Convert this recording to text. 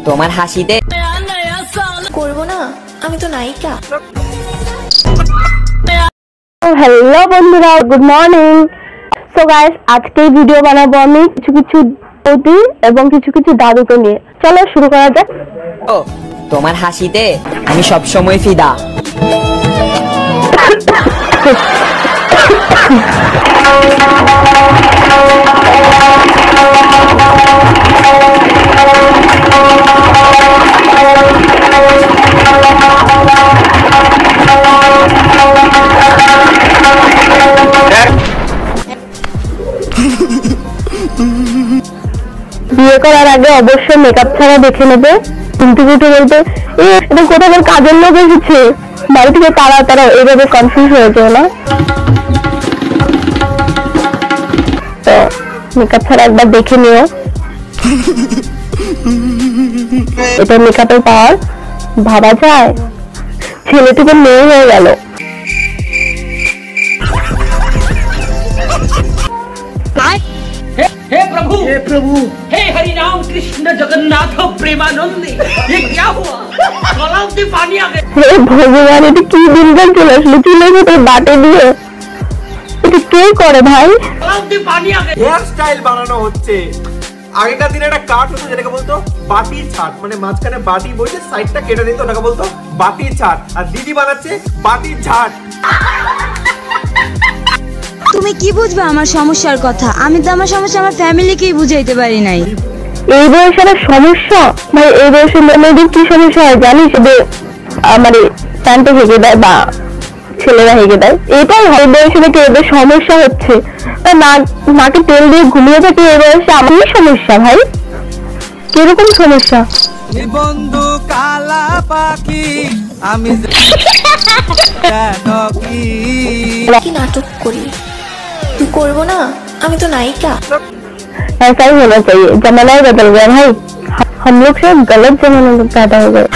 তোমার হাসিতে করব না, আমি তো নায়িকা। হ্যালো বন্ধুরা, গুড মর্নিং। সো গাইস, আজকে ভিডিও বানাবো আমি কিছু কিছু দাদু এবং কিছু কিছু দাদুকে নিয়ে। চলো শুরু করা যাক। ও তোমার হাসিতে আমি সব সময় ফিদা। বিয়ে করার আগে অবশ্যই মেকআপ ছাড়া দেখে নেবে। কিন্তু উঠে বলতে এটা কোথাও কাজের লোক এসেছে, বাড়ি থেকে তারা তারা এইভাবে কনফিউজ হয়ে যায় না। তো মেকআপ ছাড়া একবার দেখে নিও। এটা মেকআপের পাওয়ার ভাবা যায়, ছেলেটুকু মেয়ে হয়ে গেল। हे प्रभु हे हरि राम कृष्ण जगन्नाथ प्रेमानंद, ये क्या हुआ? गलाव से पानी आ गया। হে ভগবান, এটা কি দিনকাল চলে আসলো? চুলের ভিতরে বাটে দিয়ে এটা কে করে ভাই? गलाव से पानी आ गया। হেয়ার স্টাইল বানানো হচ্ছে। আগেকার দিনে একটা কাট হতো যেটাকে বলতো বাটি ছাট, মানে মাঝখানে বাটি বসে সাইডটা কেটে দিত, ওটাকে বলতো বাটি ছাট। আর দিদি বানাচ্ছে বাটি ঝাট। তুমি কি বুঝবে আমার সমস্যার কথা? আমি তো আমার সমস্যা আমার ফ্যামিলিকেই বুঝাইতে পারি নাই। এই বয়সের সমস্যা ভাই, এই বয়সের মেয়েদের কি সমস্যা হয় জানিস? এদের মানে প্যান্টে হেগে দেয় বা ছেলেরা হেগে দেয়, এটাই হয় বয়সে নাকি এদের সমস্যা হচ্ছে। নাকে তেল দিয়ে ঘুমিয়ে থাকে এই বয়সে, আমার সমস্যা ভাই। কিরকম সমস্যা? বন্ধু কালা পাখি আমি কি নাটক করি? তুই করব না, আমি তো নায়িকা। ऐसा ही होना चाहिए, जमाना ही बदल गया भाई, हम लोग से गलत जमाने में पैदा हो गए।